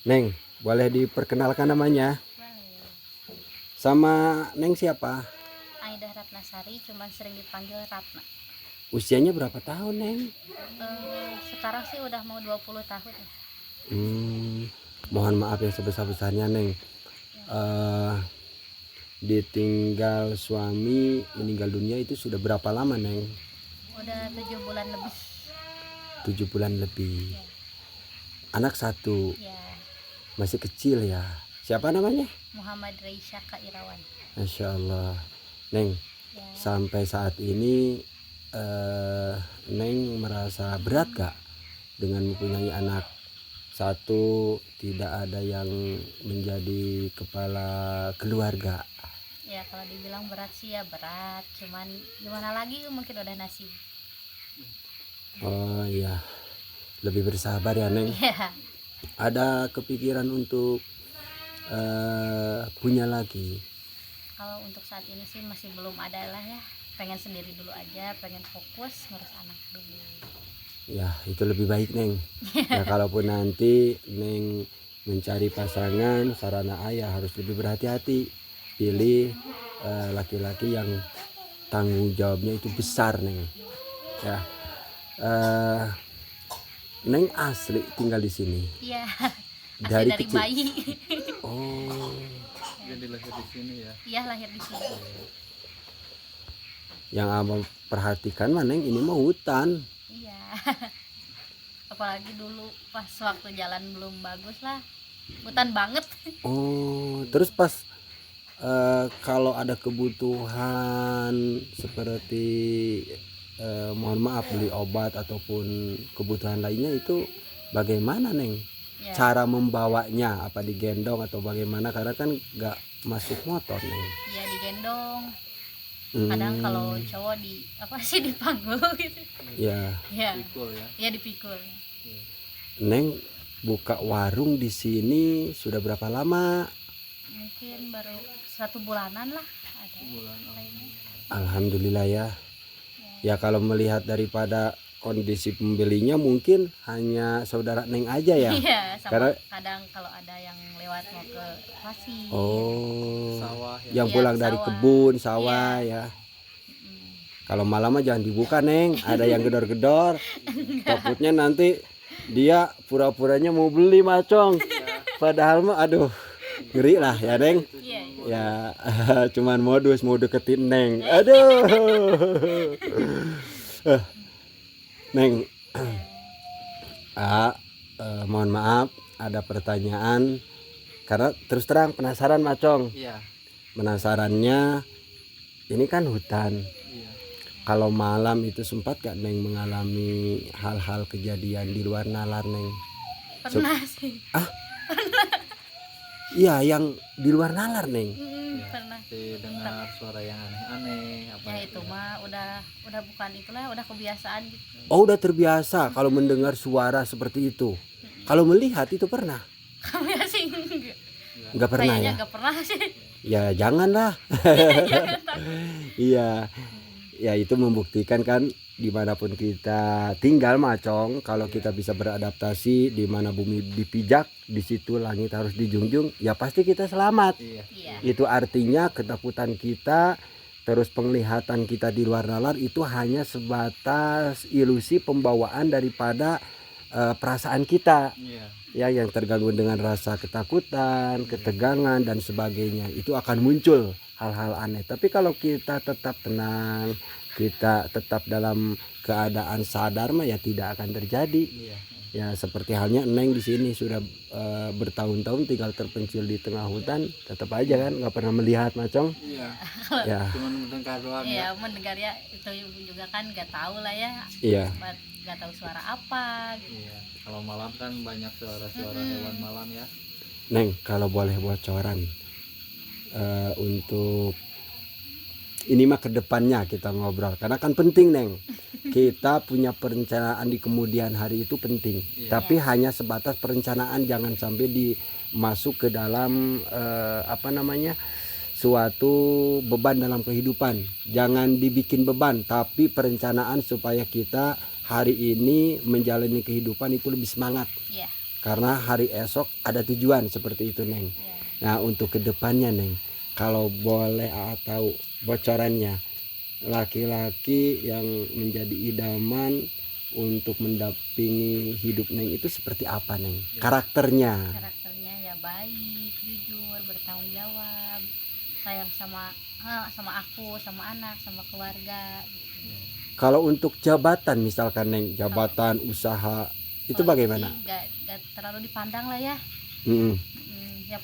Neng, boleh diperkenalkan namanya? Boleh. Sama Neng siapa? Aida Ratnasari, cuman sering dipanggil Ratna. Usianya berapa tahun, Neng? Sekarang sih udah mau 20 tahun ya. Mohon maaf yang sebesar-besarnya, Neng. Eh, Ditinggal suami meninggal dunia itu sudah berapa lama, Neng? Udah 7 bulan lebih. 7 bulan lebih. Ya, Anak satu, ya. masih kecil ya. Siapa namanya? Muhammad Reisha Irawan. Masya Allah. Neng, Ya, sampai saat ini Neng merasa berat gak dengan mempunyai anak satu, tidak ada yang menjadi kepala keluarga? ya kalau dibilang berat sih ya berat. Cuman gimana lagi mungkin udah nasib. Oh iya, lebih bersabar ya, Neng. Iya. Ada kepikiran untuk punya lagi? Kalau untuk saat ini sih masih belum ada lah ya. Pengen sendiri dulu aja, pengen fokus ngurus anak dulu. Ya, itu lebih baik, Neng. Ya, kalaupun nanti Neng mencari pasangan, sarana ayah harus lebih berhati-hati. Pilih laki-laki yang tanggung jawabnya itu besar, Neng. Ya, eh, Neng asli tinggal di sini Iya. Asli dari dari kecil. bayi. Oh, Jadi lahir di sini ya. Iya, lahir di sini. yang abang perhatikan mah, Neng, ini mah hutan. Iya. Apalagi dulu pas waktu jalan belum bagus lah, hutan banget. Oh, terus pas kalau ada kebutuhan seperti mohon maaf beli obat ataupun kebutuhan lainnya itu bagaimana, Neng? Ya, Cara membawanya, apa digendong atau bagaimana? Karena kan nggak masuk motor, Neng. ya digendong. Kadang kalau cowok di apa sih dipanggul gitu. Ya, Ya, Pikul ya. ya dipikul. Neng buka warung di sini sudah berapa lama? Mungkin baru 1 bulanan lah ada. Bulan Kayaknya. Alhamdulillah ya. Ya kalau melihat daripada kondisi pembelinya mungkin hanya saudara Neng aja ya. Iya, sama Karena- kadang kalau ada yang lewat mau ke pasir. Oh, sawah ya. yang Iya, pulang ke dari sawah. kebun sawah ya. Kalau malam mah jangan dibuka, Neng. Ada yang gedor-gedor. Takutnya nanti dia pura-puranya mau beli macong. Padahal mah aduh, ngeri lah ya, Neng. Iya, iya. Ya cuman modus mau deketin Neng. Aduh. Neng. Mohon maaf ada pertanyaan karena terus terang penasaran macong. Iya. Penasarannya ini kan hutan. Iya. Kalau malam itu sempat gak Neng mengalami hal-hal kejadian di luar nalar, Neng? Pernah sih. Iya, yang di luar nalar, Neng. Ya, Pernah. seperti dengar suara yang aneh-aneh apa Ya itu mah udah bukan itulah, udah kebiasaan gitu. Oh, udah terbiasa kalau mendengar suara seperti itu. Kalau melihat itu pernah? Kami sih enggak. Nggak pernah Kayaknya ya? enggak pernah sih. Ya janganlah. Iya, ya itu membuktikan kan dimanapun kita tinggal macong, kalau kita bisa beradaptasi di mana bumi dipijak, di situ langit harus dijunjung, ya pasti kita selamat. Iya. Iya. Itu artinya ketakutan kita, terus penglihatan kita di luar nalar itu hanya sebatas ilusi pembawaan daripada perasaan kita. Iya. Ya, yang terganggu dengan rasa ketakutan, ketegangan dan sebagainya, itu akan muncul hal-hal aneh. Tapi kalau kita tetap tenang, kita tetap dalam keadaan sadar mah ya tidak akan terjadi. Iya. Ya seperti halnya Neng di sini sudah bertahun-tahun tinggal terpencil di tengah hutan, tetap aja kan nggak pernah melihat macong. Iya. Ya, Cuman mendengar doang ya. Iya, mendengar ya itu juga kan nggak tahu lah ya. iya. Nggak tahu suara apa gitu. Iya. Kalau malam kan banyak suara-suara hewan malam ya. Neng, kalau boleh bocoran untuk ini mah kedepannya kita ngobrol karena kan penting, Neng. Kita punya perencanaan di kemudian hari itu penting. Iya. Tapi hanya sebatas perencanaan, jangan sampai masuk ke dalam suatu beban dalam kehidupan. Jangan dibikin beban, tapi perencanaan supaya kita hari ini menjalani kehidupan itu lebih semangat. Iya. karena hari esok ada tujuan seperti itu Neng. Ya. Nah untuk kedepannya Neng, kalau boleh tahu bocorannya, laki-laki yang menjadi idaman untuk mendampingi hidup Neng itu seperti apa Neng? Karakternya. Karakternya ya baik, jujur, bertanggung jawab, sayang sama aku, sama anak, sama keluarga gitu. Kalau untuk jabatan misalkan Neng, jabatan usaha itu Kalau bagaimana? sih gak terlalu dipandang lah ya. Mm-mm. Ya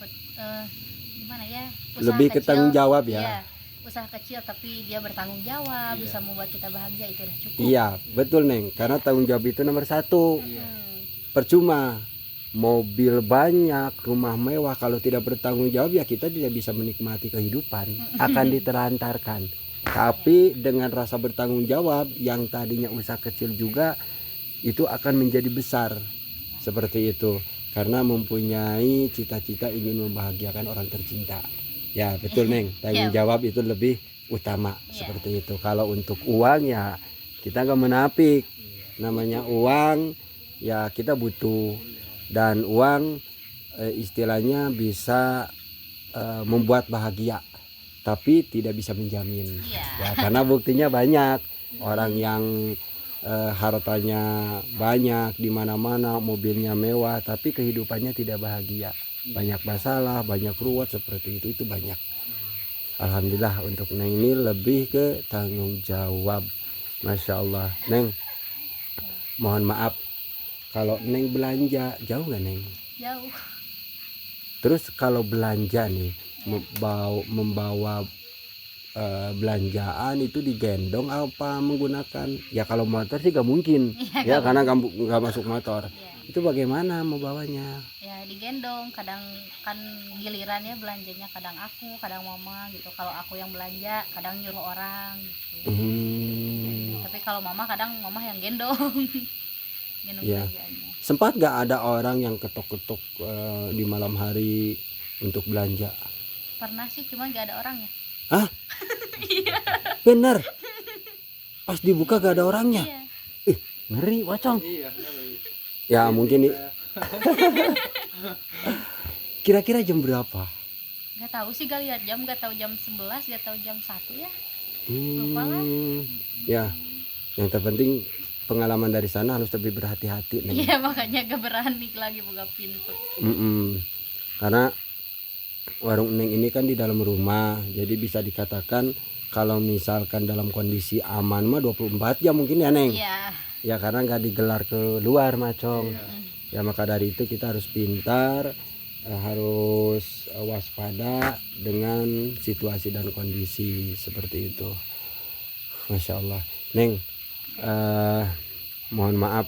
gimana ya? Lebih ke kecil, tanggung jawab ya. Iya, usaha kecil tapi dia bertanggung jawab, Iya. bisa membuat kita bahagia, itu udah cukup. Iya betul Neng, karena tanggung jawab itu nomor satu. Iya. Percuma mobil banyak, rumah mewah, kalau tidak bertanggung jawab ya kita tidak bisa menikmati kehidupan, akan ditelantarkan. Tapi dengan rasa bertanggung jawab yang tadinya usaha kecil juga itu akan menjadi besar seperti itu, karena mempunyai cita-cita ingin membahagiakan orang tercinta. Ya betul Neng, tanggung jawab itu lebih utama seperti itu. Kalau untuk uang ya kita nggak menapik, namanya uang ya kita butuh, dan uang istilahnya bisa membuat bahagia tapi tidak bisa menjamin. Ya karena buktinya banyak orang yang hartanya banyak di mana-mana, mobilnya mewah tapi kehidupannya tidak bahagia, banyak masalah, banyak ruwet seperti itu banyak. Alhamdulillah untuk Neng ini lebih ke tanggung jawab. Masya Allah Neng, mohon maaf kalau Neng belanja jauh gak Neng? Jauh. Terus kalau belanja nih membawa belanjaan itu digendong apa menggunakan? Ya kalau motor sih gak mungkin ya karena nggak masuk motor. Itu bagaimana membawanya? Ya digendong, kadang kan gilirannya belanjanya kadang aku, kadang mama gitu. Kalau aku yang belanja kadang nyuruh orang gitu. Tapi kalau mama kadang mama yang gendong. Gendong Ya. belanjaannya. Sempat gak ada orang yang ketok-ketok di malam hari untuk belanja? Pernah sih, cuma gak ada orangnya. Hah? Iya. Bener? Pas dibuka gak ada orangnya? Iya. Ngeri wacong. Iya. Ya mungkin kira-kira jam berapa? Gak tahu sih, gak lihat jam, gak tahu jam 11, gak tahu jam 1 ya. Lupa lah. Ya, yang terpenting pengalaman dari sana harus lebih berhati-hati Neng. Iya, makanya gak berani lagi buka pintu. Karena warung Neng ini kan di dalam rumah, jadi bisa dikatakan kalau misalkan dalam kondisi aman mah 24 jam mungkin ya Neng. Iya. Ya karena nggak digelar ke luar macong. Ya maka dari itu kita harus pintar, harus waspada dengan situasi dan kondisi seperti itu. Masya Allah Neng, mohon maaf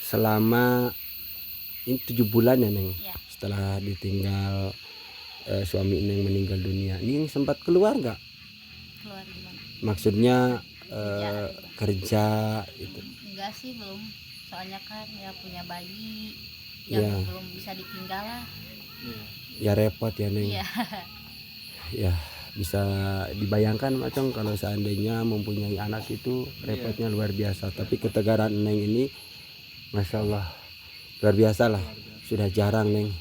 selama ini 7 bulan ya Neng, setelah ditinggal suami Neng meninggal dunia, Neng sempat keluar nggak? Keluar gimana? Maksudnya kerja itu? Enggak sih, belum. Soalnya kan ya punya bayi yang belum bisa ditinggal lah. Ya repot ya Neng. Iya. Ya bisa dibayangkan macam kalau seandainya mempunyai anak itu repotnya luar biasa. Tapi ketegaran Neng ini Masya Allah luar biasa lah. Sudah jarang Neng.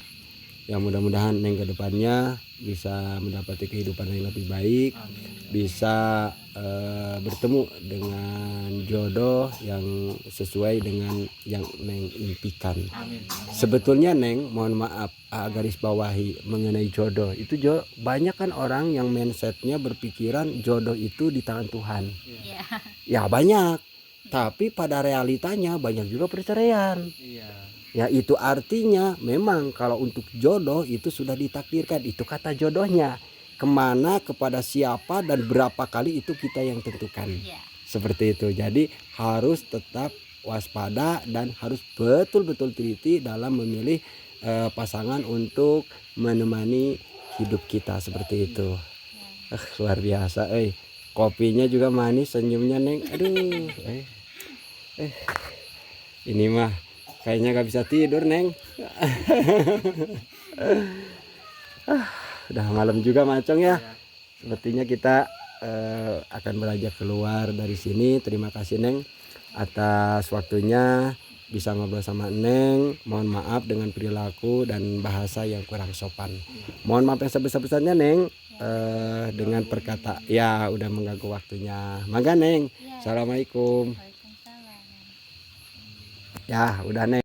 Ya mudah-mudahan Neng ke depannya bisa mendapati kehidupan yang lebih baik. Bisa bertemu dengan jodoh yang sesuai dengan yang Neng impikan. Sebetulnya Neng, mohon maaf garis bawahi mengenai jodoh itu banyak kan orang yang mindsetnya berpikiran jodoh itu di tangan Tuhan. Ya banyak, tapi pada realitanya banyak juga perceraian. Ya itu artinya memang kalau untuk jodoh itu sudah ditakdirkan, itu kata jodohnya. Kemana, kepada siapa, dan berapa kali itu kita yang tentukan. Seperti itu. Jadi harus tetap waspada dan harus betul-betul teliti dalam memilih pasangan untuk menemani hidup kita seperti itu. Luar biasa. Kopinya juga manis, senyumnya Neng. Aduh. Ini mah kayaknya gak bisa tidur Neng. Udah malam juga macong ya. Sepertinya kita akan beranjak keluar dari sini. Terima kasih Neng atas waktunya. bisa ngobrol sama Neng. Mohon maaf dengan perilaku dan bahasa yang kurang sopan. Mohon maaf yang sebesar-besarnya Neng. Dengan perkata ya udah mengganggu waktunya. Mangga Neng. Ya. Assalamualaikum. Waalaikumsalam. Ya udah Neng.